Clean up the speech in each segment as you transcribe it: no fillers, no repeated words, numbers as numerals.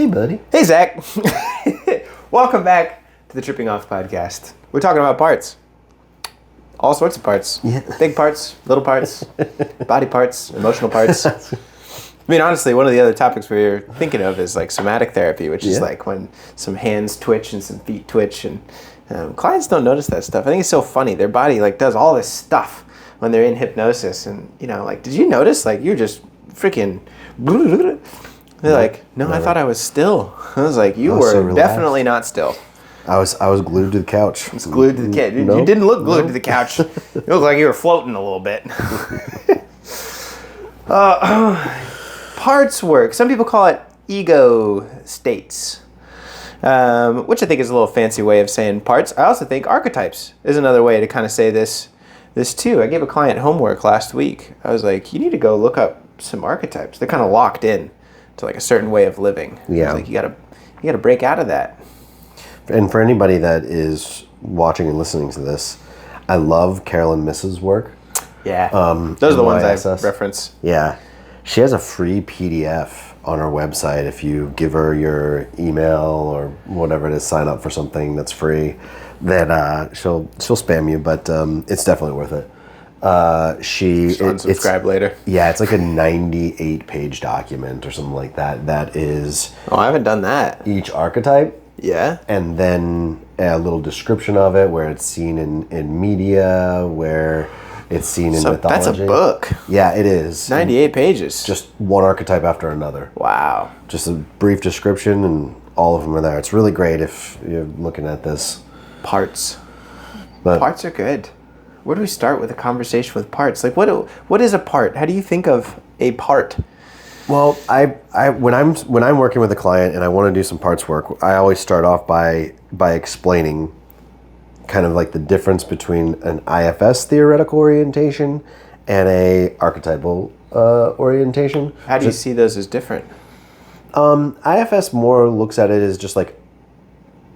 Hey, buddy. Hey, Zach. Welcome back to the Tripping Off podcast. We're talking about parts. All sorts of parts. Yeah. Big parts, little parts, body parts, emotional parts. I mean, honestly, one of the other topics we're thinking of is like somatic therapy, which is like when some hands twitch and some feet twitch, and clients don't notice that stuff. I think it's so funny. Their body like does all this stuff when they're in hypnosis, and like, did you notice? Like, you're just freaking. They're like, no, never. I thought I was still. I was like, you were so definitely not still. I was glued to the couch. I was glued to the couch. You didn't look glued to the couch. You looked like you were floating a little bit. Parts work. Some people call it ego states, which I think is a little fancy way of saying parts. I also think archetypes is another way to kind of say this too. I gave a client homework last week. I was like, you need to go look up some archetypes. They're kind of locked in to like a certain way of living. Yeah. I was like, you gotta break out of that. And for anybody that is watching and listening to this, I love Carolyn Miss's work. Yeah. Those are the ones I reference. Yeah. She has a free PDF on her website. If you give her your email or whatever it is, sign up for something that's free, then she'll spam you, but it's definitely worth it. Unsubscribe later. Yeah, it's like a 98-page document or something like that. That is... Oh, I haven't done that. Each archetype. Yeah. And then a little description of it, where it's seen in media, where it's seen in mythology. That's a book. Yeah, it is. 98 pages. Just one archetype after another. Wow. Just a brief description, and all of them are there. It's really great if you're looking at this. Parts. Parts are good. Where do we start with a conversation with parts? Like, what is a part? How do you think of a part? Well, I when I'm working with a client and I want to do some parts work, I always start off by explaining kind of like the difference between an IFS theoretical orientation and a archetypal orientation. How do you see those as different? IFS more looks at it as just like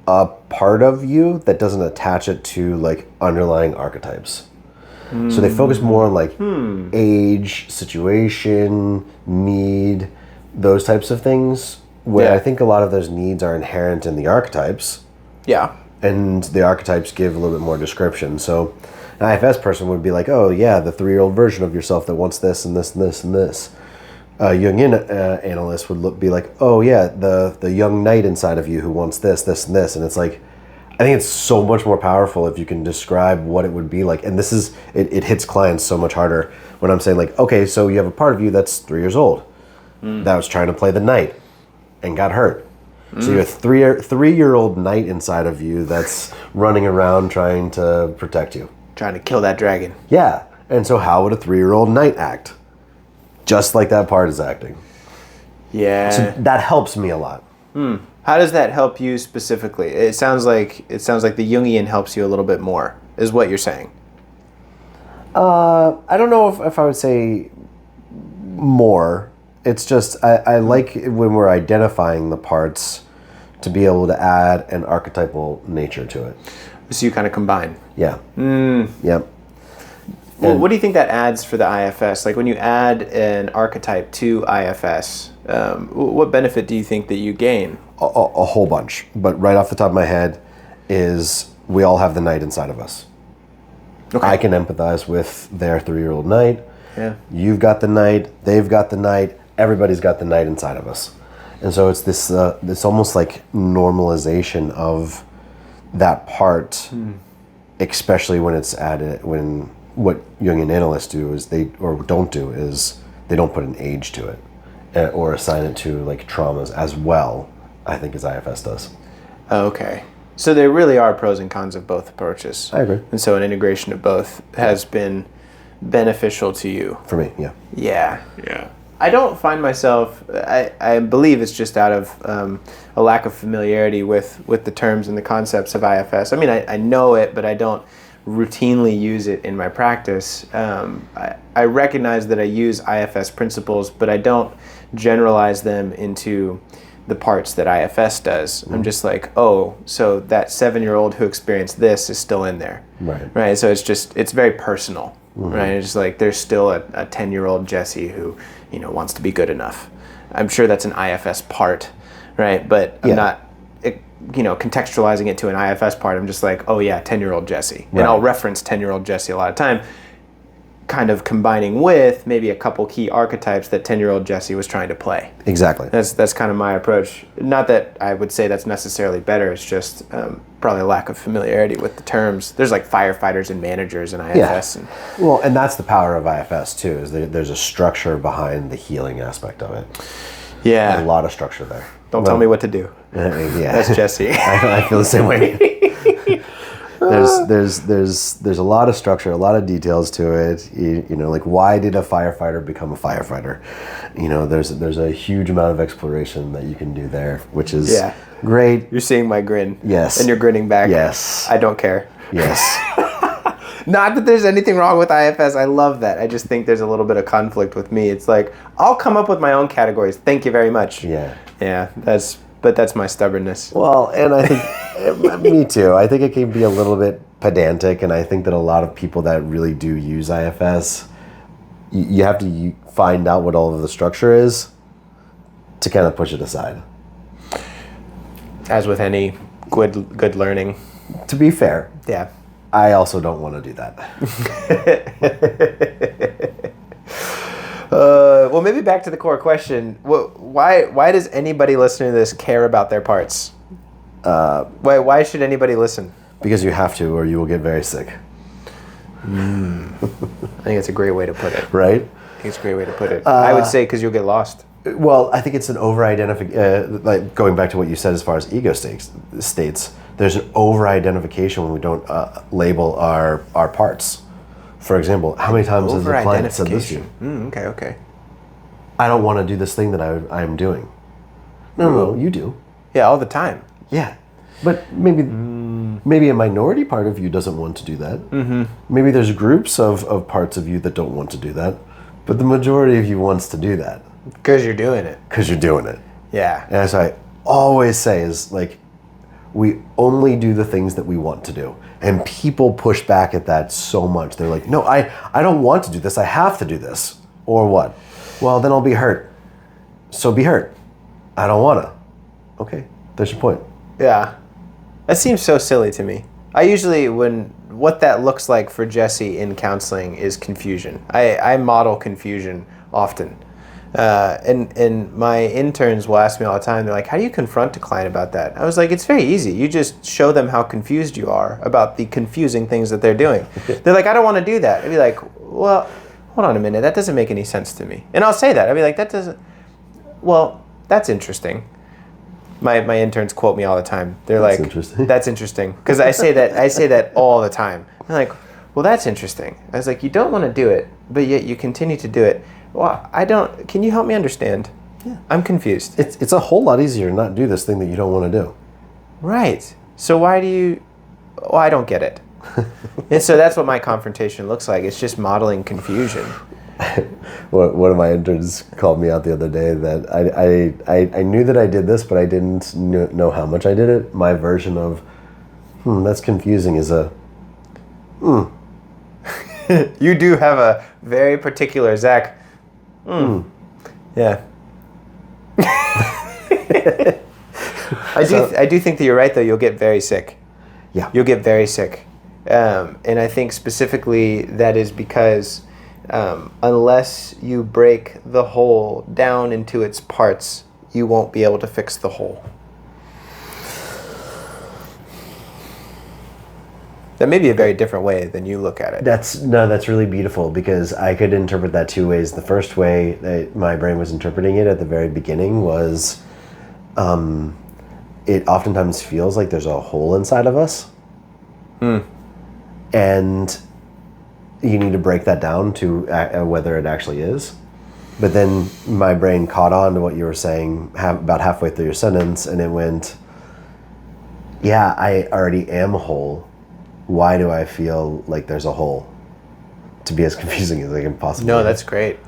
a part of you that doesn't attach it to like underlying archetypes. So they focus more on like age, situation, need, those types of things, where I think a lot of those needs are inherent in the archetypes. Yeah. And the archetypes give a little bit more description. So an IFS person would be like, oh yeah, the 3-year-old version of yourself that wants this and this and this and this. A Jungian analyst would be like, oh yeah, the young knight inside of you who wants this, this, and this. And it's like, I think it's so much more powerful if you can describe what it would be like. And this is, it hits clients so much harder when I'm saying like, okay, so you have a part of you that's 3 years old that was trying to play the knight and got hurt. So you have a 3-year-old knight inside of you that's running around trying to protect you. Trying to kill that dragon. Yeah. And so how would a 3-year-old knight act? Just like that part is acting. Yeah. So that helps me a lot. How does that help you specifically? It sounds like the Jungian helps you a little bit more, is what you're saying. I don't know if I would say more. It's just I like when we're identifying the parts to be able to add an archetypal nature to it. So you kind of combine. Yeah. Yep. Well, what do you think that adds for the IFS? Like when you add an archetype to IFS, what benefit do you think that you gain? A whole bunch. But right off the top of my head is we all have the knight inside of us. Okay. I can empathize with their 3-year-old knight. Yeah. You've got the knight. They've got the knight. Everybody's got the knight inside of us. And so it's this almost like normalization of that part, especially when it's added, when what Jungian analysts do is they don't put an age to it or assign it to like traumas as well, I think, as IFS does. Okay. So there really are pros and cons of both approaches. I agree. And so an integration of both has been beneficial to you. For me, yeah. Yeah. Yeah. I don't find myself, I believe it's just out of a lack of familiarity with the terms and the concepts of IFS. I mean, I know it, but I don't routinely use it in my practice. I recognize that I use IFS principles, but I don't generalize them into the parts that IFS does. I'm just like, oh, so that 7-year-old who experienced this is still in there. Right. So it's very personal. Right. It's just like there's still a 10-year-old Jesse who, wants to be good enough. I'm sure that's an IFS part, right? But I'm Yeah. not, contextualizing it to an IFS part. I'm just like, oh yeah, 10-year-old Jesse. And Right. I'll reference 10-year-old Jesse a lot of time, kind of combining with maybe a couple key archetypes that 10-year-old Jesse was trying to play. Exactly. That's kind of my approach. Not that I would say that's necessarily better. It's just probably a lack of familiarity with the terms. There's like firefighters and managers in IFS. Yeah. Well, and that's the power of IFS too, is there's a structure behind the healing aspect of it. Yeah. A lot of structure there. Don't tell me what to do. Yeah. That's Jesse. I feel the same way. There's a lot of structure, a lot of details to it. Like, why did a firefighter become a firefighter? There's a huge amount of exploration that you can do there, which is great. You're seeing my grin. Yes. And you're grinning back. Yes. I don't care. Yes. Not that there's anything wrong with IFS. I love that. I just think there's a little bit of conflict with me. It's like, I'll come up with my own categories. Thank you very much. Yeah. Yeah. That's my stubbornness. Well, and I think, me too. I think it can be a little bit pedantic, and I think that a lot of people that really do use IFS, you have to find out what all of the structure is to kind of push it aside. As with any good learning. To be fair, Yeah. I also don't want to do that. Well, maybe back to the core question. Why does anybody listening to this care about their parts? Why should anybody listen? Because you have to, or you will get very sick. I think it's a great way to put it. Right? I think it's a great way to put it. I would say because you'll get lost. Well, I think it's an over-identification, like going back to what you said as far as ego states, there's an over-identification when we don't label our parts. For example, how many times has the client said this to you? Okay. I don't want to do this thing that I'm doing. No, you do. Yeah, all the time. Yeah. But maybe a minority part of you doesn't want to do that. Mm-hmm. Maybe there's groups of parts of you that don't want to do that. But the majority of you wants to do that. Because you're doing it. Because you're doing it. Yeah. And as I always say is, like, we only do the things that we want to do. And people push back at that so much. They're like, no, I don't want to do this. I have to do this. Or what? Well, then I'll be hurt. So be hurt. I don't want to. Okay, there's your point. Yeah. That seems so silly to me. I usually, what that looks like for Jesse in counseling is confusion. I model confusion often. And my interns will ask me all the time, they're like, how do you confront a client about that? I was like, it's very easy. You just show them how confused you are about the confusing things that they're doing. They're like, I don't want to do that. I'd be like, well, hold on a minute. That doesn't make any sense to me. And I'll say that. I'd be like, that's interesting. My interns quote me all the time. They're like, that's interesting. Because I say that all the time. They're like, well, that's interesting. I was like, you don't want to do it, but yet you continue to do it. Well, can you help me understand? Yeah. I'm confused. It's a whole lot easier to not do this thing that you don't want to do. Right. So why do you... Well, I don't get it. And so that's what my confrontation looks like. It's just modeling confusion. One of my interns called me out the other day that I knew that I did this, but I didn't know how much I did it. My version of, that's confusing is You do have a very particular Zach. Yeah. I do think that you're right, though. You'll get very sick. Yeah. You'll get very sick. And I think specifically that is because unless you break the whole down into its parts, you won't be able to fix the whole. That may be a very different way than you look at it. That's really beautiful, because I could interpret that two ways. The first way that my brain was interpreting it at the very beginning was it oftentimes feels like there's a hole inside of us. And you need to break that down to whether it actually is. But then my brain caught on to what you were saying about halfway through your sentence, and it went, yeah, I already am whole. Why do I feel like there's a hole? To be as confusing as I can possibly. No, that's great.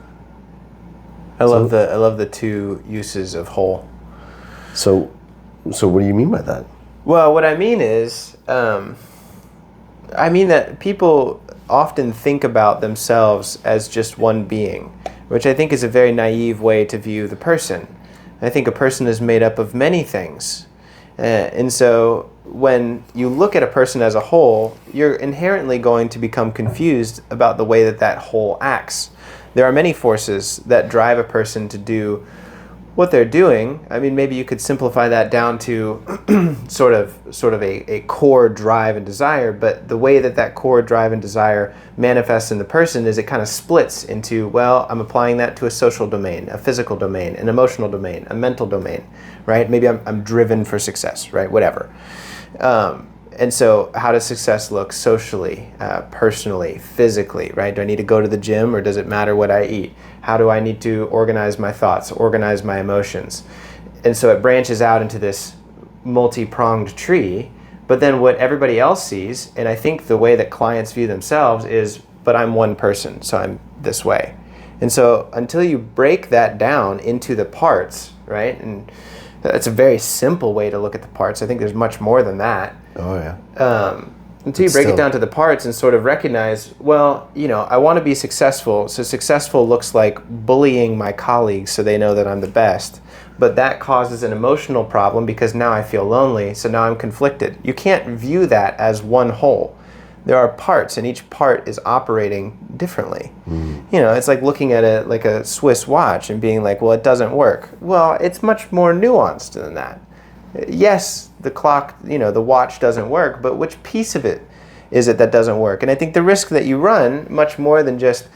I love the two uses of whole. So what do you mean by that? Well, what I mean is, I mean that people often think about themselves as just one being, which I think is a very naive way to view the person. I think a person is made up of many things. And so when you look at a person as a whole, you're inherently going to become confused about the way that whole acts. There are many forces that drive a person to do what they're doing. I mean, maybe you could simplify that down to sort of a core drive and desire, but the way that core drive and desire manifests in the person is it kind of splits into, well, I'm applying that to a social domain, a physical domain, an emotional domain, a mental domain, right? Maybe I'm driven for success, right? Whatever. And so how does success look socially, personally, physically, right? Do I need to go to the gym, or does it matter what I eat? How do I need to organize my thoughts, organize my emotions? And so it branches out into this multi-pronged tree. But then what everybody else sees, and I think the way that clients view themselves is, but I'm one person, so I'm this way. And so until you break that down into the parts, right? And that's a very simple way to look at the parts. I think there's much more than that. Oh, yeah. Until you break it down to the parts and sort of recognize, well, I want to be successful. So successful looks like bullying my colleagues so they know that I'm the best. But that causes an emotional problem because now I feel lonely, so now I'm conflicted. You can't view that as one whole. There are parts, and each part is operating differently. It's like looking at it like a Swiss watch and being like, well, it doesn't work. Well, it's much more nuanced than that. Yes, the clock, the watch doesn't work, but which piece of it is it that doesn't work? And I think the risk that you run, much more than just,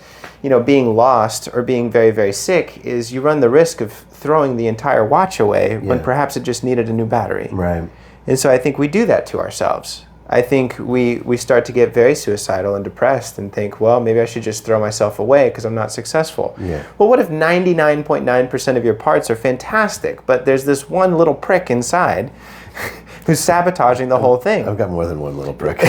being lost or being very, very sick, is you run the risk of throwing the entire watch away when perhaps it just needed a new battery. Right. And so I think we do that to ourselves. I think we start to get very suicidal and depressed and think, well, maybe I should just throw myself away because I'm not successful. Yeah. Well, what if 99.9% of your parts are fantastic, but there's this one little prick inside who's sabotaging the whole thing? I've got more than one little prick.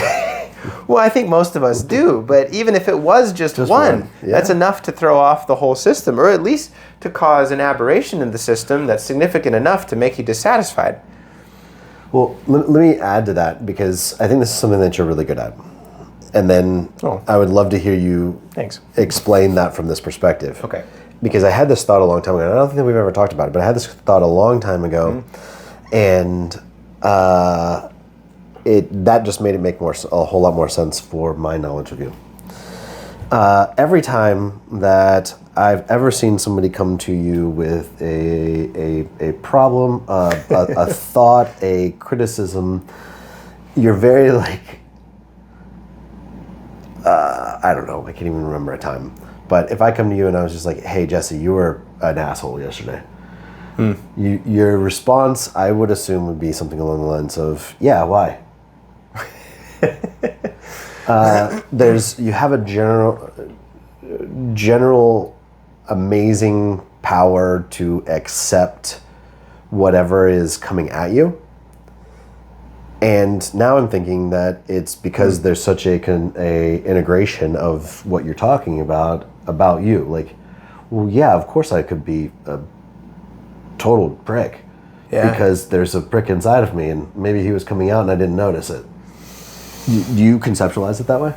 Well, I think most of us do, but even if it was just one. That's enough to throw off the whole system, or at least to cause an aberration in the system that's significant enough to make you dissatisfied. Well, let me add to that, because I think this is something that you're really good at. And then I would love to hear you explain that from this perspective. Okay. Because I had this thought a long time ago, and I don't think that we've ever talked about it, but I had this thought a long time ago, and that just made it make a whole lot more sense for my knowledge of you. Every time that I've ever seen somebody come to you with a problem, a thought, a criticism, you're very I don't know, I can't even remember a time. But if I come to you and I was just like, hey, Jesse, you were an asshole yesterday. Your response, I would assume, would be something along the lines of, yeah, why? You have a general amazing power to accept whatever is coming at you. And now I'm thinking that it's because there's such a integration of what you're talking about you. Like, well, yeah, of course I could be a total prick. Yeah. Because there's a prick inside of me, and maybe he was coming out and I didn't notice it. Do you conceptualize it that way?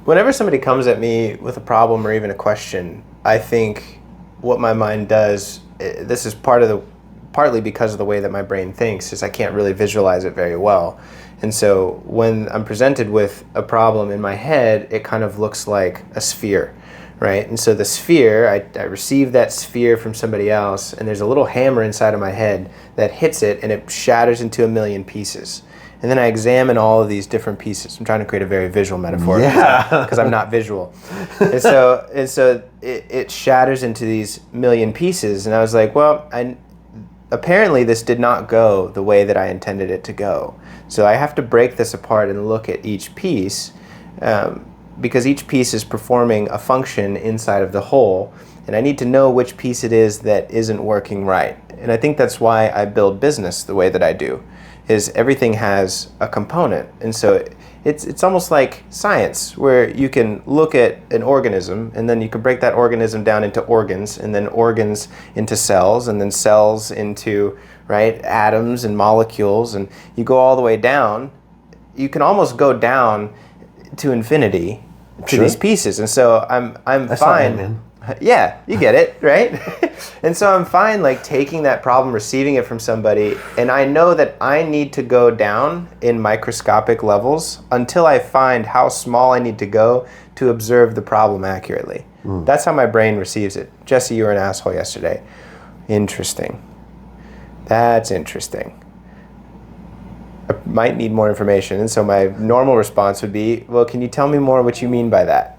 Whenever somebody comes at me with a problem or even a question, I think what my mind does, this is partly because of the way that my brain thinks, is I can't really visualize it very well. And so when I'm presented with a problem in my head, it kind of looks like a sphere, right? And so the sphere, I receive that sphere from somebody else, and there's a little hammer inside of my head that hits it, and it shatters into a million pieces. And then I examine all of these different pieces. I'm trying to create a very visual metaphor because I'm not visual. And so it shatters into these million pieces. And I was like, well, apparently this did not go the way that I intended it to go. So I have to break this apart and look at each piece because each piece is performing a function inside of the whole. And I need to know which piece it is that isn't working right. And I think that's why I build business the way that I do. Is everything has a component. And so it's almost like science, where you can look at an organism and then you can break that organism down into organs, and then organs into cells, and then cells into atoms and molecules, and you go all the way down. You can almost go down to infinity to these pieces. And so I'm fine. Yeah, you get it, right? And so I'm fine like taking that problem, receiving it from somebody, and I know that I need to go down in microscopic levels until I find how small I need to go to observe the problem accurately. That's how my brain receives it. Jesse, you were an asshole yesterday. Interesting. That's interesting. I might need more information, and so my normal response would be, well, can you tell me more what you mean by that?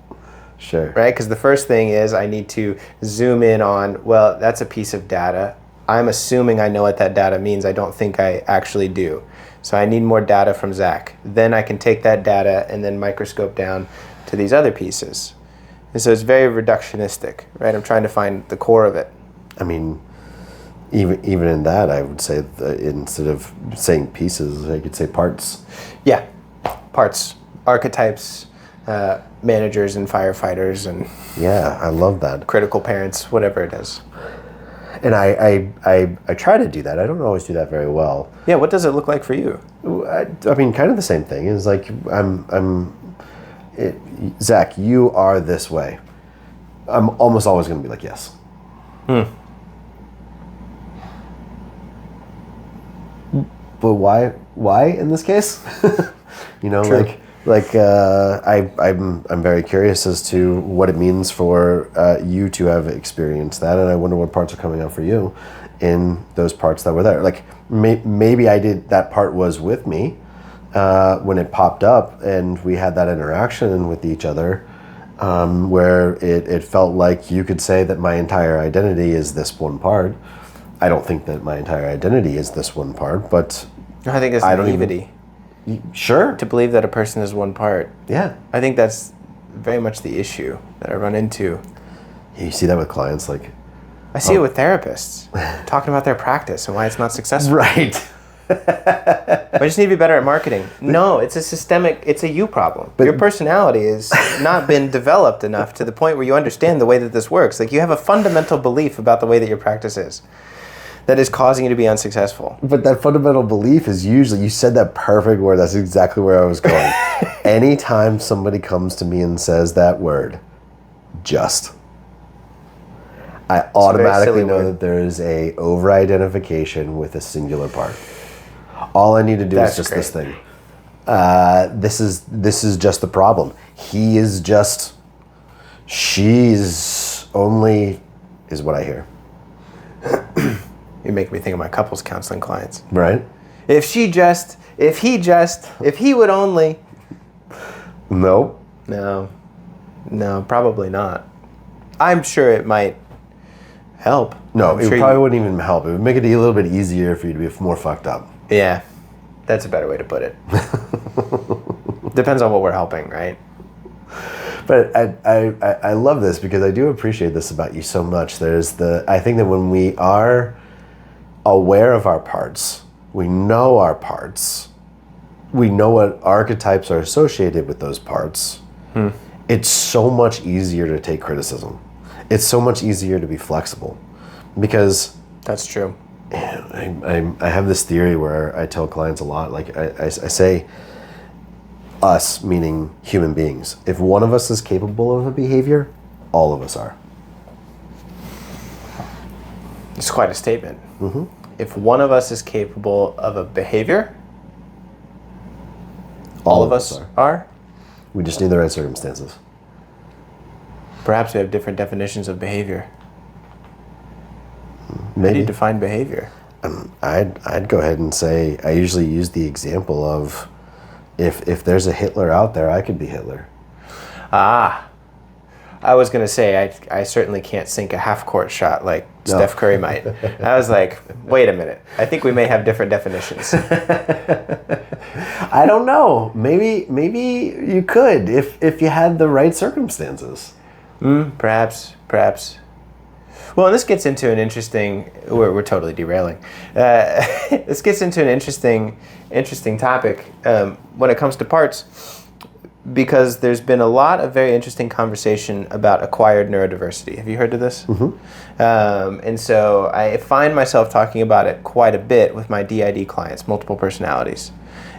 Sure. Right? Because the first thing is I need to zoom in on, well, that's a piece of data. I'm assuming I know what that data means. I don't think I actually do. So I need more data from Zach. Then I can take that data and then microscope down to these other pieces. And so it's very reductionistic, right? I'm trying to find the core of it. I mean, even in that, I would say that instead of saying pieces, I could say parts. Yeah, parts, archetypes, managers and firefighters and Yeah, I love that. critical parents, whatever it is. And I try to do that. I don't always do that very well. Yeah, what does it look like for you? I mean, kind of the same thing. It's like Zach, you are this way. I'm almost always going to be like, yes. But why in this case? You know, True. I'm very curious as to what it means for you to have experienced that, and I wonder what parts are coming out for you in those parts that were there. Like maybe that part was with me when it popped up and we had that interaction with each other, where it felt like you could say that my entire identity is this one part. I don't think that my entire identity is this one part, but I think it's naivety. Sure. To believe that a person is one part. Yeah. I think that's very much the issue that I run into. You see that with clients, like... I see it with therapists, talking about their practice and why it's not successful. Right. I just need to be better at marketing. No, it's a you problem. But your personality has not been developed enough to the point where you understand the way that this works. Like you have a fundamental belief about the way that your practice is that is causing you to be unsuccessful. But that fundamental belief is usually, you said that perfect word, that's exactly where I was going. Anytime somebody comes to me and says that word, just, I automatically know that there is a over-identification with a singular part. All I need to do is just this thing. This is just the problem. He is just, she's only, is what I hear. You make me think of my couples counseling clients. Right? If he would only. Nope. No, probably not. I'm sure it might help. No, it probably wouldn't even help. It would make it a little bit easier for you to be more fucked up. Yeah, that's a better way to put it. Depends on what we're helping, right? But I love this because I do appreciate this about you so much. I think that when we are aware of our parts, we know our parts, we know what archetypes are associated with those parts, it's so much easier to take criticism. It's so much easier to be flexible because... That's true. I have this theory where I tell clients a lot, like I say, us, meaning human beings. If one of us is capable of a behavior, all of us are. It's quite a statement. Mm-hmm. If one of us is capable of a behavior, all of us are. We just need the right circumstances. Perhaps we have different definitions of behavior. Maybe. How do you define behavior? I'd go ahead and say, I usually use the example of, if there's a Hitler out there, I could be Hitler. I was going to say, I certainly can't sink a half-court shot like Steph Curry might. I was like, wait a minute. I think we may have different definitions. I don't know. Maybe you could if you had the right circumstances. Perhaps. Well, this gets into an interesting... We're totally derailing. This gets into an interesting topic when it comes to parts, because there's been a lot of very interesting conversation about acquired neurodiversity. Have you heard of this? Mm-hmm. And so I find myself talking about it quite a bit with my DID clients, multiple personalities,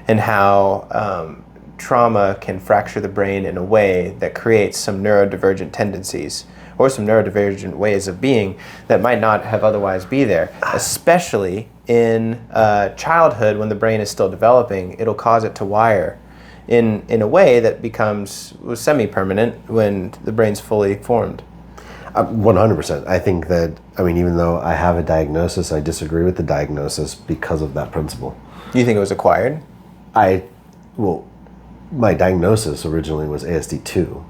and how trauma can fracture the brain in a way that creates some neurodivergent tendencies or some neurodivergent ways of being that might not have otherwise be there, especially in childhood when the brain is still developing. It'll cause it to wire in a way that becomes semi-permanent when the brain's fully formed. 100%. I think that, I mean, even though I have a diagnosis, I disagree with the diagnosis because of that principle. You think it was acquired? Well, my diagnosis originally was ASD2.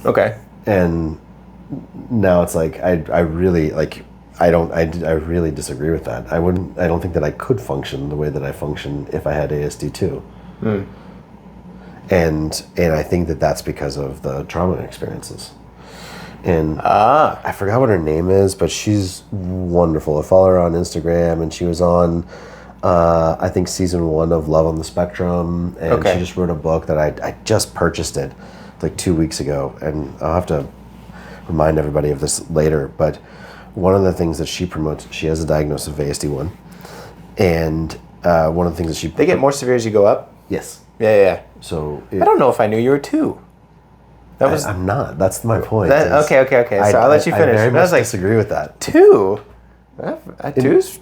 Okay. And now it's like, I really, like, I really disagree with that. I don't think that I could function the way that I function if I had ASD2. And I think that that's because of the trauma experiences. And I forgot what her name is, but she's wonderful. I follow her on Instagram, and she was on, I think, season 1 of Love on the Spectrum, and she just wrote a book that I just purchased it like 2 weeks ago, and I'll have to remind everybody of this later, but one of the things that she promotes, she has a diagnosis of ASD1, and one of the things that she... They get more severe as you go up? Yes. Yeah. So... I don't know if I knew you were 2. I'm not. That's my point. Okay. So I'll let you finish. I very much like, disagree with that. 2?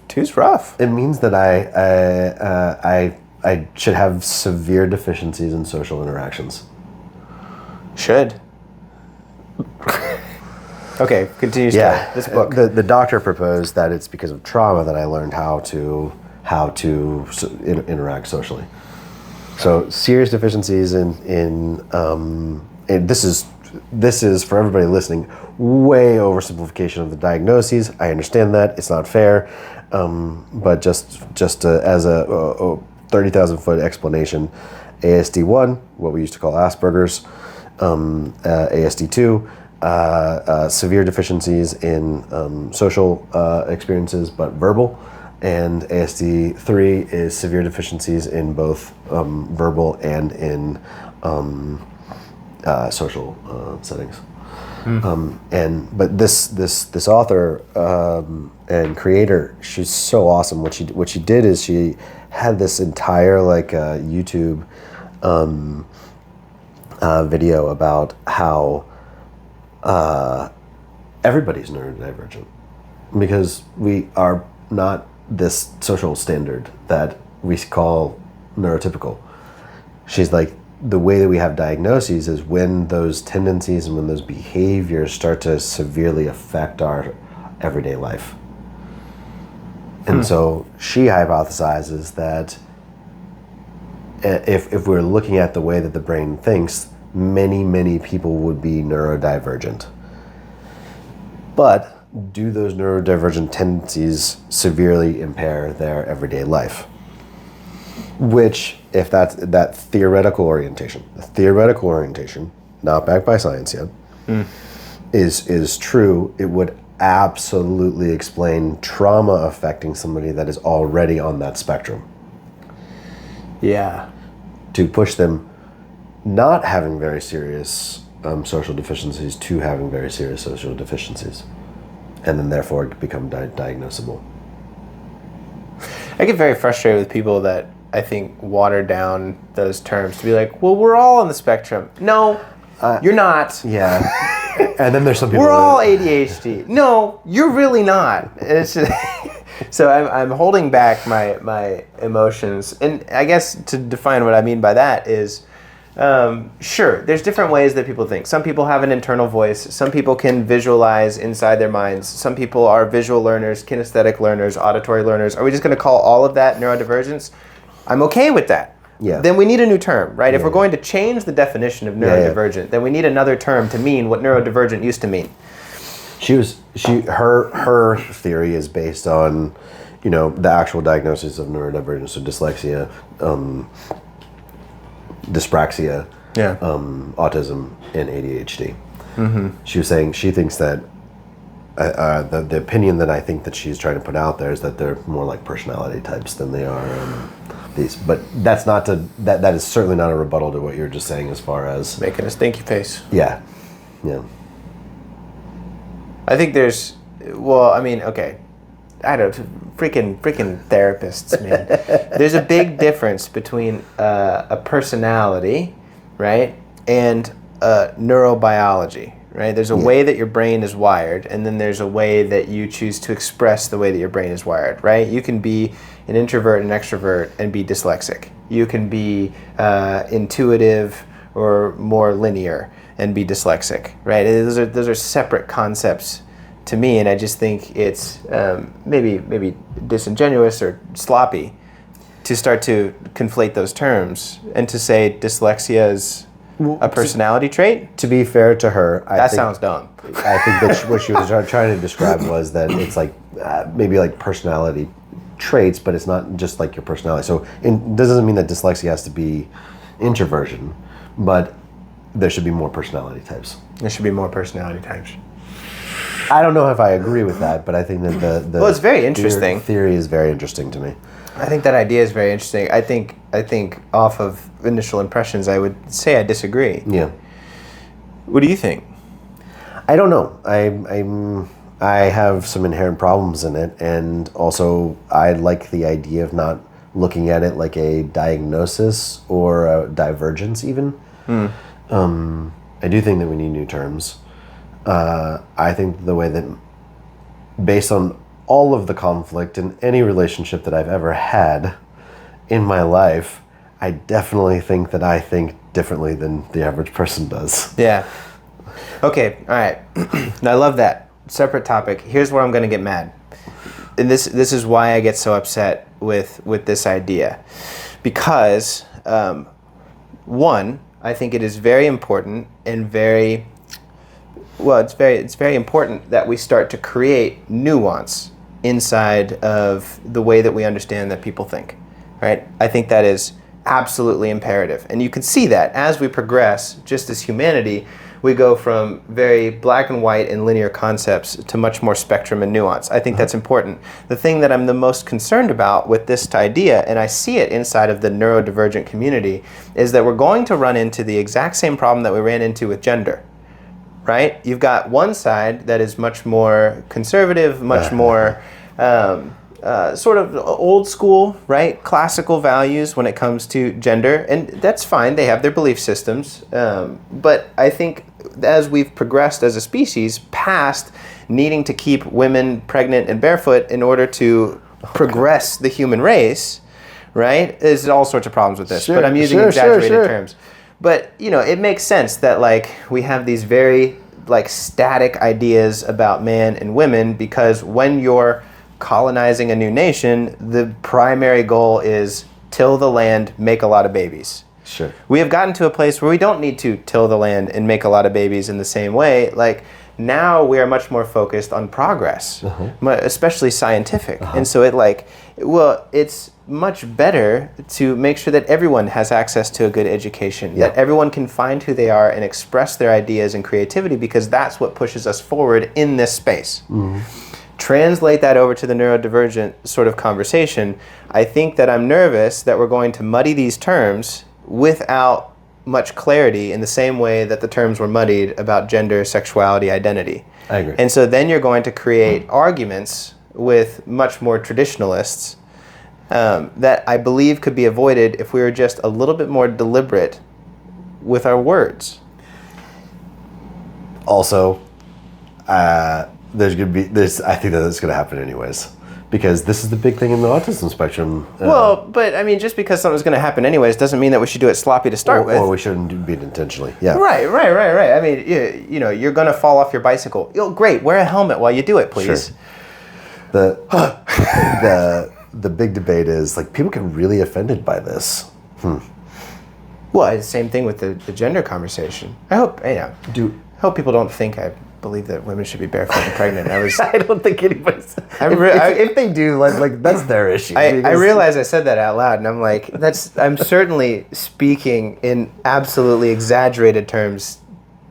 Two's rough. It means that I should have severe deficiencies in social interactions. Should. Okay, continue. This book. The doctor proposed that it's because of trauma that I learned how to interact socially. So serious deficiencies in and this is for everybody listening, way oversimplification of the diagnoses. I understand that it's not fair, but just as a 30,000 foot explanation, ASD1, what we used to call Asperger's, ASD2, severe deficiencies in social experiences but verbal, and ASD3 is severe deficiencies in both verbal and in social settings. But this author and creator, she's so awesome. What she did is she had this entire YouTube video about how everybody's neurodivergent because we are not this social standard that we call neurotypical. She's like, the way that we have diagnoses is when those tendencies and when those behaviors start to severely affect our everyday life. And so she hypothesizes that if we're looking at the way that the brain thinks, many people would be neurodivergent. But do those neurodivergent tendencies severely impair their everyday life? Which, if that's that theoretical orientation, not backed by science yet, is true, it would absolutely explain trauma affecting somebody that is already on that spectrum. Yeah. To push them not having very serious social deficiencies to having very serious social deficiencies, and then therefore become diagnosable. I get very frustrated with people that I think water down those terms to be like, well, we're all on the spectrum. No, you're not. Yeah. And then there's some people we're all ADHD. No, you're really not. It's just so I'm holding back my emotions. And I guess to define what I mean by that is, sure, there's different ways that people think. Some people have an internal voice. Some people can visualize inside their minds. Some people are visual learners, kinesthetic learners, auditory learners. Are we just going to call all of that neurodivergence? I'm okay with that. Yeah. Then we need a new term, right? If we're going to change the definition of neurodivergent, then we need another term to mean what neurodivergent used to mean. Her theory is based on, the actual diagnosis of neurodivergence, so dyslexia, dyspraxia, autism, and ADHD. She was saying she thinks that the opinion that I think that she's trying to put out there is that they're more like personality types than they are these. But that's not that is certainly not a rebuttal to what you're just saying as far as making a stinky face. Yeah. I think there's, okay. I don't know, freaking therapists, man. There's a big difference between a personality, right, and neurobiology, right? There's a way that your brain is wired, and then there's a way that you choose to express the way that your brain is wired, right? You can be an introvert and extrovert and be dyslexic. You can be intuitive or more linear and be dyslexic, right? Those are separate concepts to me, and I just think it's maybe disingenuous or sloppy to start to conflate those terms and to say dyslexia is a personality trait. To be fair to her, That sounds dumb. I think that what she was trying to describe was that it's like maybe like personality traits, but it's not just like your personality. So this doesn't mean that dyslexia has to be introversion, but there should be more personality types. There should be more personality types. I don't know if I agree with that, but I think that the well, it's very interesting. Theory is very interesting to me. I think that idea is very interesting. I think off of initial impressions, I would say I disagree. Yeah. What do you think? I don't know. I have some inherent problems in it, and also I like the idea of not looking at it like a diagnosis or a divergence even. I do think that we need new terms. I think the way that, based on all of the conflict in any relationship that I've ever had in my life, I definitely think that I think differently than the average person does. Yeah. Okay, all right. I love that. Separate topic. Here's where I'm going to get mad. And this is why I get so upset with this idea. Because, one, I think it is very important and it's very important that we start to create nuance inside of the way that we understand that people think, right? I think that is absolutely imperative. And you can see that as we progress, just as humanity, we go from very black and white and linear concepts to much more spectrum and nuance. I think that's important. The thing that I'm the most concerned about with this idea, and I see it inside of the neurodivergent community, is that we're going to run into the exact same problem that we ran into with gender. Right? You've got one side that is much more conservative, much more sort of old school, right? Classical values when it comes to gender. And that's fine. They have their belief systems. But I think as we've progressed as a species past needing to keep women pregnant and barefoot in order to progress the human race, right? There's all sorts of problems with this. But I'm using exaggerated terms. But, it makes sense that, we have these very, static ideas about man and women because when you're colonizing a new nation, the primary goal is till the land, make a lot of babies. Sure. We have gotten to a place where we don't need to till the land and make a lot of babies in the same way. Now we are much more focused on progress, especially scientific. And so it's much better to make sure that everyone has access to a good education, that everyone can find who they are and express their ideas and creativity, because that's what pushes us forward in this space. Translate that over to the neurodivergent sort of conversation. I think that I'm nervous that we're going to muddy these terms without much clarity in the same way that the terms were muddied about gender, sexuality, identity. I agree. And so then you're going to create arguments with much more traditionalists that I believe could be avoided if we were just a little bit more deliberate with our words. Also, I think that that's going to happen anyways, because this is the big thing in the autism spectrum. But I mean, just because something's going to happen anyways doesn't mean that we should do it sloppy to start with. Or we shouldn't do it intentionally. Yeah. Right. I mean, you're going to fall off your bicycle. Great, wear a helmet while you do it, please. Sure. The big debate is people get really offended by this. Well, it's the same thing with the gender conversation. I hope people don't think I believe that women should be barefoot and pregnant. I don't think anybody's. If they do, that's their issue. I realize I said that out loud, and I'm like, I'm certainly speaking in absolutely exaggerated terms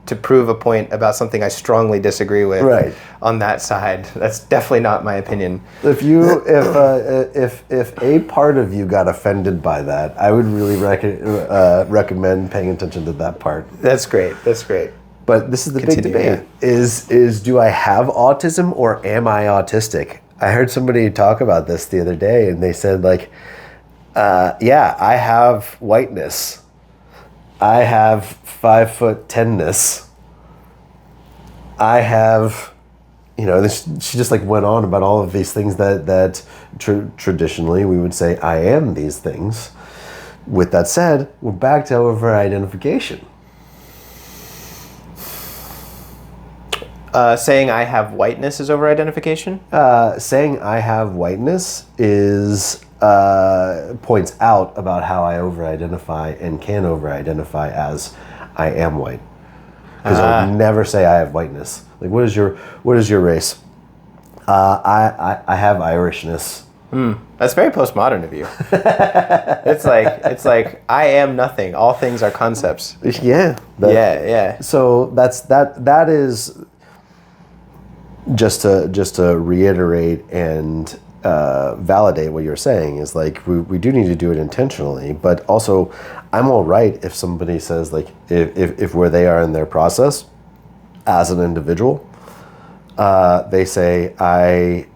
to prove a point about something I strongly disagree with. Right. On that side, that's definitely not my opinion. If a part of you got offended by that, I would really recommend paying attention to that part. That's great. But this is the big debate: is do I have autism or am I autistic? I heard somebody talk about this the other day, and they said I have whiteness. I have 5'10"ness. I have, she just like went on about all of these things that traditionally we would say I am these things. With that said, we're back to over-identification. Saying I have whiteness is over-identification? Saying I have whiteness is points out about how I over-identify and can over-identify as I am white. Because I would never say I have whiteness. Like, what is your race? I have Irishness. That's very postmodern of you. It's like I am nothing. All things are concepts. Yeah. Yeah. So that is just to reiterate and validate what you're saying is like we do need to do it intentionally, but also I'm all right if somebody says like if where they are in their process as an individual, they say I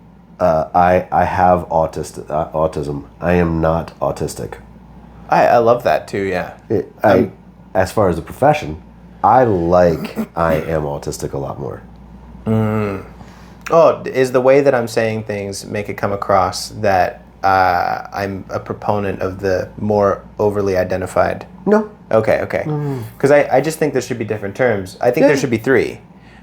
have autism. I am not autistic. I love that too. Yeah. As far as a profession, I like I am autistic a lot more. Oh, is the way that I'm saying things make it come across that I'm a proponent of the more overly identified? No. Okay. Because I just think there should be different terms. I think there should be three.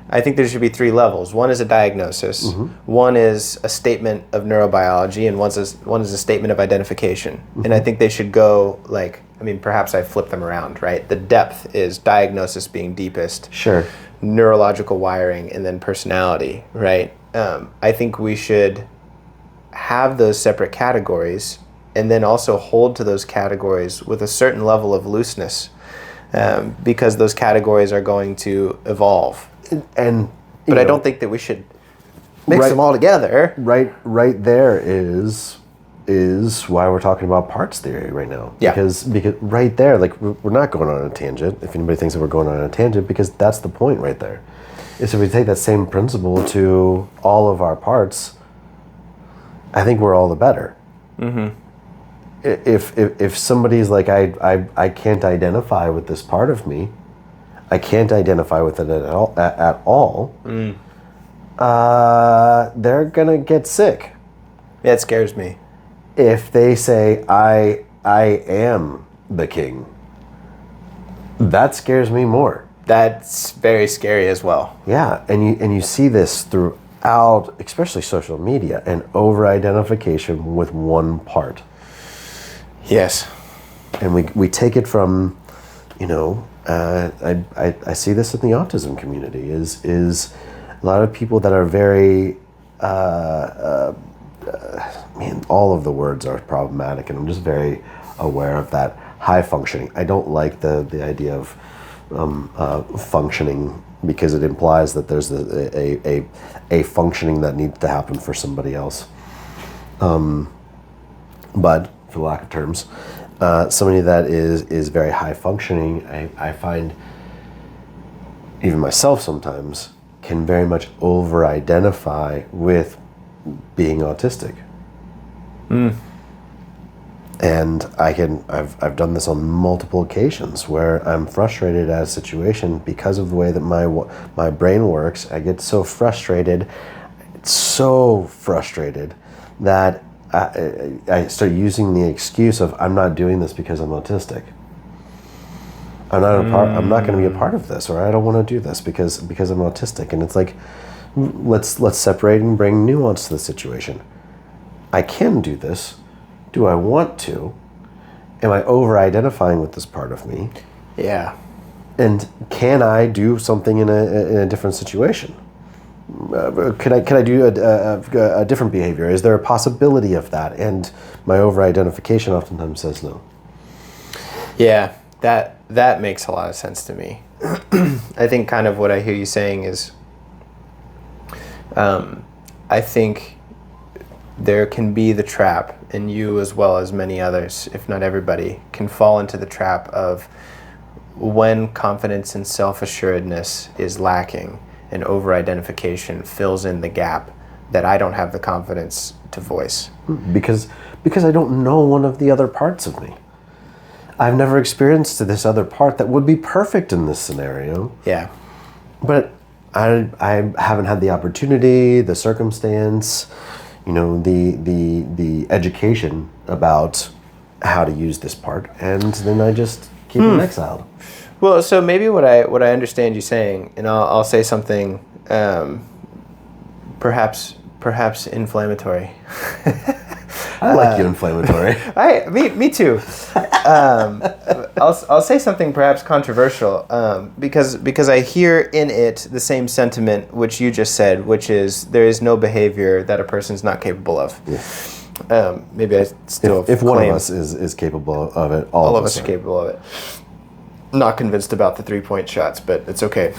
I think there should be three levels. One is a diagnosis. One is a statement of neurobiology, and one is a statement of identification. And I think they should go like, perhaps I flip them around, right? The depth is diagnosis being deepest. Sure. Neurological wiring, and then personality, right? I think we should have those separate categories and then also hold to those categories with a certain level of looseness because those categories are going to evolve. But I don't think that we should mix them all together. Right there is why we're talking about parts theory right now. Yeah. Because right there, like we're not going on a tangent. If anybody thinks that we're going on a tangent, because that's the point right there. Is if we take that same principle to all of our parts, I think we're all the better. If somebody's like I can't identify with this part of me, I can't identify with it at all. They're gonna get sick. Yeah, it scares me. If they say I am the king, that scares me more. That's very scary as well. Yeah, and you see this throughout, especially social media, and over-identification with one part. Yes. And we take it from, I see this in the autism community, is a lot of people that are very, all of the words are problematic, and I'm just very aware of that. High functioning. I don't like the idea of functioning because it implies that there's a functioning that needs to happen for somebody else. But for lack of terms, somebody that is very high functioning, I find even myself sometimes can very much over-identify with being autistic. And I've done this on multiple occasions where I'm frustrated at a situation because of the way that my brain works. I get so frustrated that I start using the excuse of I'm not doing this because I'm autistic. I'm not going to be a part of this, or I don't want to do this because I'm autistic. And it's like, let's separate and bring nuance to the situation. I can do this. Do I want to? Am I over-identifying with this part of me? Yeah. And can I do something in a different situation? Could I do a different behavior? Is there a possibility of that? And my over-identification oftentimes says no. Yeah, that makes a lot of sense to me. I think kind of what I hear you saying is, I think there can be the trap, and you as well as many others, if not everybody, can fall into the trap of when confidence and self-assuredness is lacking and over-identification fills in the gap that I don't have the confidence to voice. Because I don't know one of the other parts of me. I've never experienced this other part that would be perfect in this scenario. Yeah. But I haven't had the opportunity, the circumstance, the education about how to use this part, and then I just keep them exiled. Well, so maybe what I understand you saying, and I'll say something, perhaps inflammatory. I like you inflammatory. Me too. I'll say something perhaps controversial, because I hear in it the same sentiment which you just said, which is there is no behavior that a person's not capable of. Yeah. Maybe I still if one of us is capable of it, all of us are capable of it. Not convinced about the 3-point shots, but it's okay.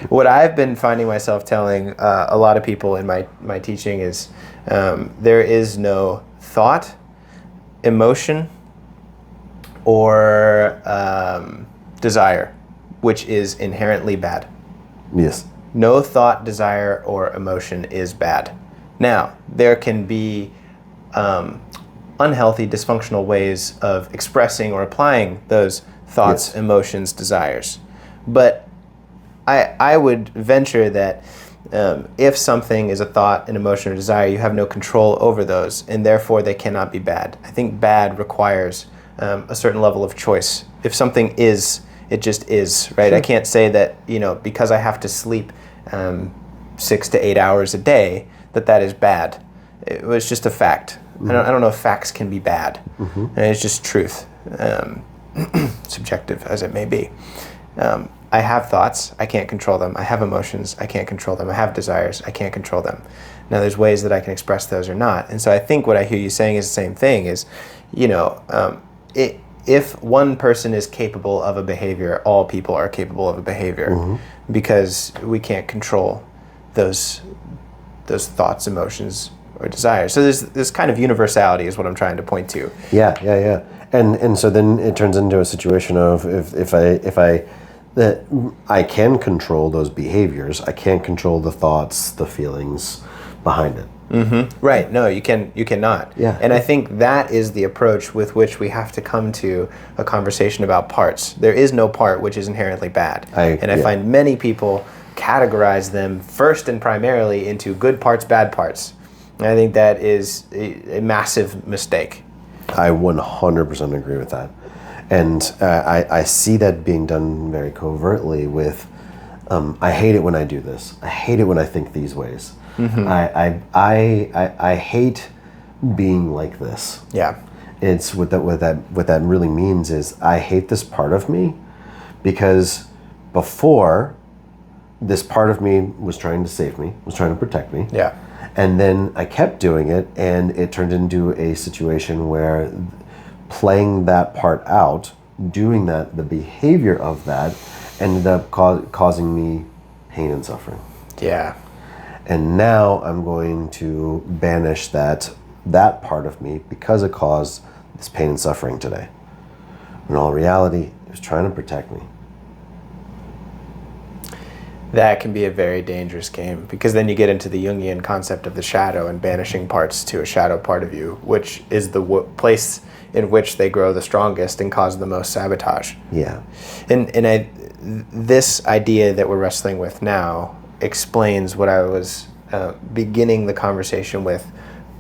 What I've been finding myself telling a lot of people in my teaching is there is no thought, emotion, or desire which is inherently bad. Yes. No thought, desire, or emotion is bad. Now, there can be unhealthy, dysfunctional ways of expressing or applying those thoughts, yes, emotions, desires. But I would venture that if something is a thought, an emotion, or desire, you have no control over those, and therefore they cannot be bad. I think bad requires a certain level of choice. If something is, it just is, right? Sure. I can't say that, because I have to sleep 6 to 8 hours a day, that is bad. It was just a fact. Mm-hmm. I don't know if facts can be bad. Mm-hmm. It's just truth, subjective as it may be. I have thoughts, I can't control them. I have emotions, I can't control them. I have desires, I can't control them. Now there's ways that I can express those or not. And so I think what I hear you saying is the same thing, is, if one person is capable of a behavior, all people are capable of a behavior, mm-hmm, because we can't control those thoughts, emotions, or desires. So there's this kind of universality is what I'm trying to point to. Yeah. And so then it turns into a situation of if I can control those behaviors, I can't control the thoughts, the feelings behind it. Mm-hmm. Right. No, you cannot. Yeah. And I think that is the approach with which we have to come to a conversation about parts. There is no part which is inherently bad. I find many people categorize them first and primarily into good parts, bad parts. And I think that is a massive mistake. I 100% agree with that. And I see that being done very covertly with, I hate it when I do this. I hate it when I think these ways. Mm-hmm. I hate being like this. Yeah. It's what that really means is I hate this part of me because before this part of me was trying to save me, was trying to protect me. Yeah. And then I kept doing it, and it turned into a situation where playing that part out, doing that, the behavior of that, ended up causing me pain and suffering. Yeah. And now I'm going to banish that part of me because it caused this pain and suffering today. In all reality, it was trying to protect me. That can be a very dangerous game, because then you get into the Jungian concept of the shadow and banishing parts to a shadow part of you, which is the place in which they grow the strongest and cause the most sabotage. Yeah. And this idea that we're wrestling with now explains what I was beginning the conversation with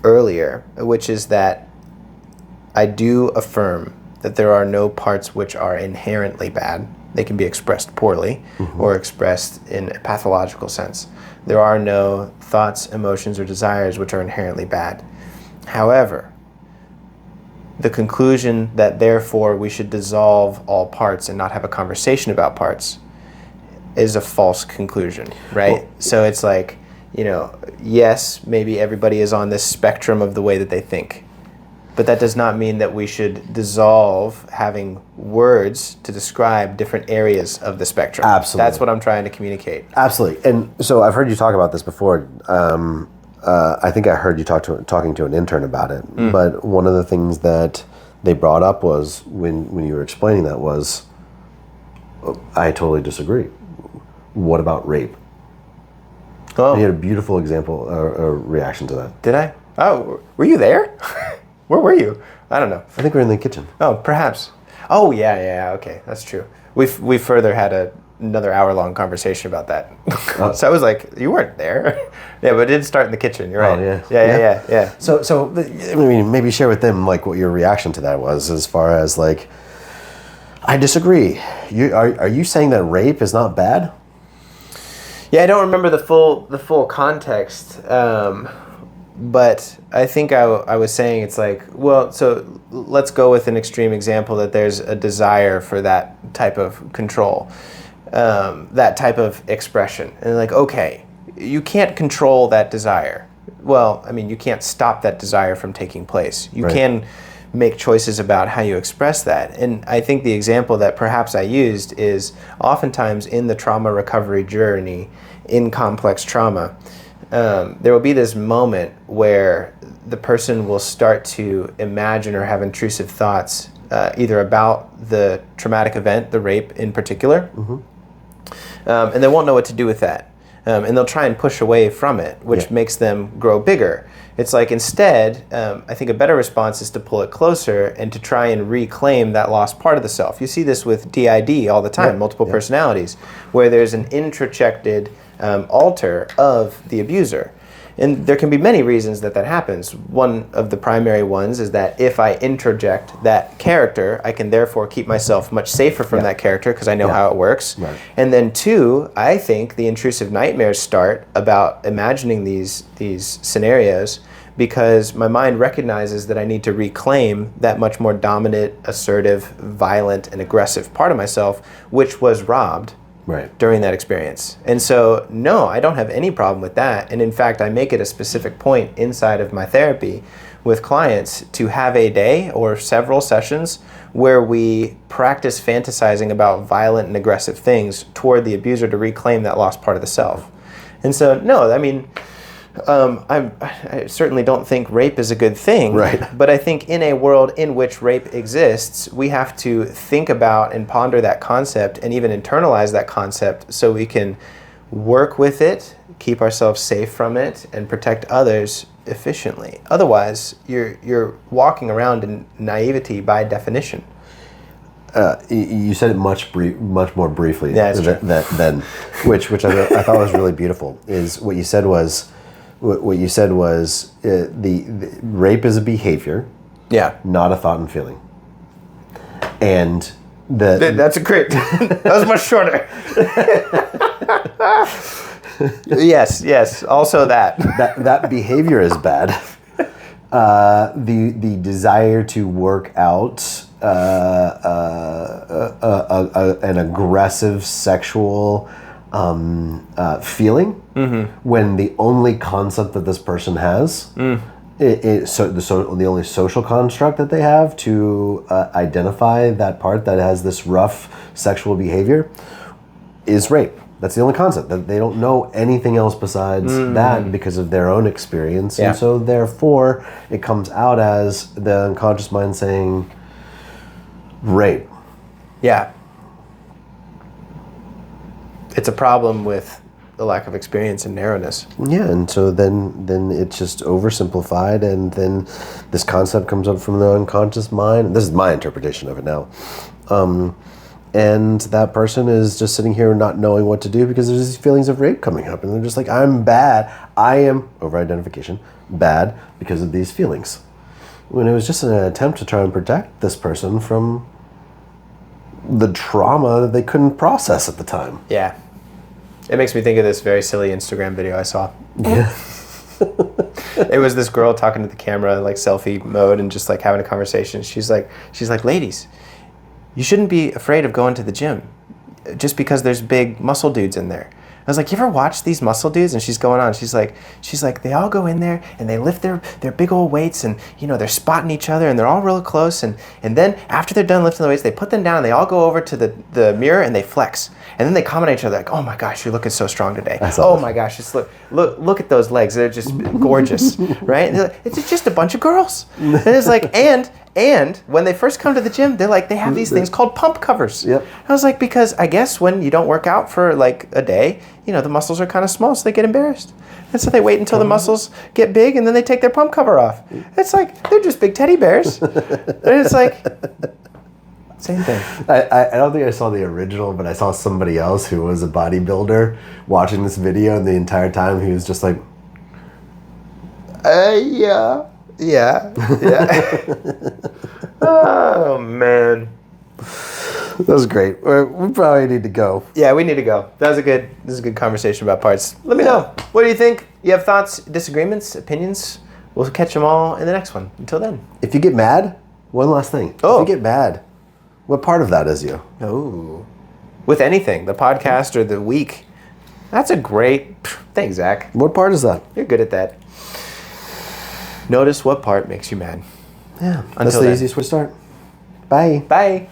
earlier, which is that I do affirm that there are no parts which are inherently bad. They can be expressed poorly, mm-hmm, or expressed in a pathological sense. There are no thoughts, emotions, or desires which are inherently bad. However, the conclusion that therefore we should dissolve all parts and not have a conversation about parts is a false conclusion, right? Well, so it's like, yes, maybe everybody is on this spectrum of the way that they think. But that does not mean that we should dissolve having words to describe different areas of the spectrum. Absolutely. That's what I'm trying to communicate. Absolutely. And so I've heard you talk about this before. I think I heard you talking to an intern about it. Mm. But one of the things that they brought up was, when you were explaining that, was, I totally disagree. What about rape? Oh. And you had a beautiful example, or reaction to that. Did I? Oh, were you there? Where were you? I don't know. I think we're in the kitchen. Oh, perhaps. Oh, yeah, okay, that's true. We further had another hour-long conversation about that. So I was like, you weren't there. Yeah, but it did start in the kitchen. You're right. Oh, Yeah. So I mean, maybe share with them like what your reaction to that was, as far as like, I disagree. Are you saying that rape is not bad? Yeah, I don't remember the full context, but I think I was saying it's like, well, so let's go with an extreme example that there's a desire for that type of control, that type of expression, and like, okay, you can't control that desire. Well, I mean, you can't stop that desire from taking place. You can make choices about how you express that. And I think the example that perhaps I used is oftentimes in the trauma recovery journey, in complex trauma, there will be this moment where the person will start to imagine or have intrusive thoughts either about the traumatic event, the rape in particular, and they won't know what to do with that. And they'll try and push away from it, which makes them grow bigger. It's like instead, I think a better response is to pull it closer and to try and reclaim that lost part of the self. You see this with DID all the time, multiple personalities, where there's an introjected alter of the abuser. And there can be many reasons that happens. One of the primary ones is that if I introject that character, I can therefore keep myself much safer from that character because I know how it works. Right. And then two, I think the intrusive nightmares start about imagining these scenarios because my mind recognizes that I need to reclaim that much more dominant, assertive, violent, and aggressive part of myself, which was robbed during that experience. And so, no, I don't have any problem with that. And in fact, I make it a specific point inside of my therapy with clients to have a day or several sessions where we practice fantasizing about violent and aggressive things toward the abuser to reclaim that lost part of the self. And so, no, I mean, I certainly don't think rape is a good thing, but I think in a world in which rape exists, we have to think about and ponder that concept and even internalize that concept so we can work with it, keep ourselves safe from it, and protect others efficiently. Otherwise, you're walking around in naivety by definition. You said it much more briefly than which I thought was really beautiful. Is what you said was the rape is a behavior, not a thought and feeling. And that's a great. That was much shorter. Yes. Also that behavior is bad. The desire to work out an aggressive sexual feeling when the only concept that this person has the only social construct that they have to identify that part that has this rough sexual behavior is rape. That's the only concept. That they don't know anything else besides that because of their own experience. And so therefore it comes out as the unconscious mind saying rape. Yeah. It's a problem with the lack of experience and narrowness. Yeah, and so then it's just oversimplified, and then this concept comes up from the unconscious mind. This is my interpretation of it now. And that person is just sitting here not knowing what to do because there's these feelings of rape coming up, and they're just like, I'm bad. I am, over-identification, bad because of these feelings. When it was just an attempt to try and protect this person from the trauma that they couldn't process at the time. Yeah. It makes me think of this very silly Instagram video I saw. Yeah. It was this girl talking to the camera, like selfie mode, and just like having a conversation. She's like, ladies, you shouldn't be afraid of going to the gym just because there's big muscle dudes in there. I was like, you ever watch these muscle dudes? And she's going on. She's like, they all go in there and they lift their big old weights, and they're spotting each other and they're all real close. And then after they're done lifting the weights, they put them down and they all go over to the mirror and they flex. And then they comment on each other like, oh my gosh, you're looking so strong today. Oh my gosh, just look at those legs. They're just gorgeous, right? And like, it's just a bunch of girls. And it's like, and when they first come to the gym, they're like, they have these things called pump covers. Yep. I was like, because I guess when you don't work out for like a day, the muscles are kind of small, so they get embarrassed. And so they wait until the muscles get big, and then they take their pump cover off. It's like, they're just big teddy bears. And it's like, Same thing. I don't think I saw the original, but I saw somebody else who was a bodybuilder watching this video, and the entire time he was just like, yeah. Oh, man. That was great. We probably need to go. Yeah, we need to go. This is a good conversation about parts. Let me know. What do you think? You have thoughts, disagreements, opinions? We'll catch them all in the next one. Until then. If you get mad, one last thing. Oh. If you get mad, what part of that is you? Oh. With anything, the podcast or the week. That's a great... Thanks, Zach. What part is that? You're good at that. Notice what part makes you mad. Yeah. That's Until the then. easiest way to start. Bye. Bye.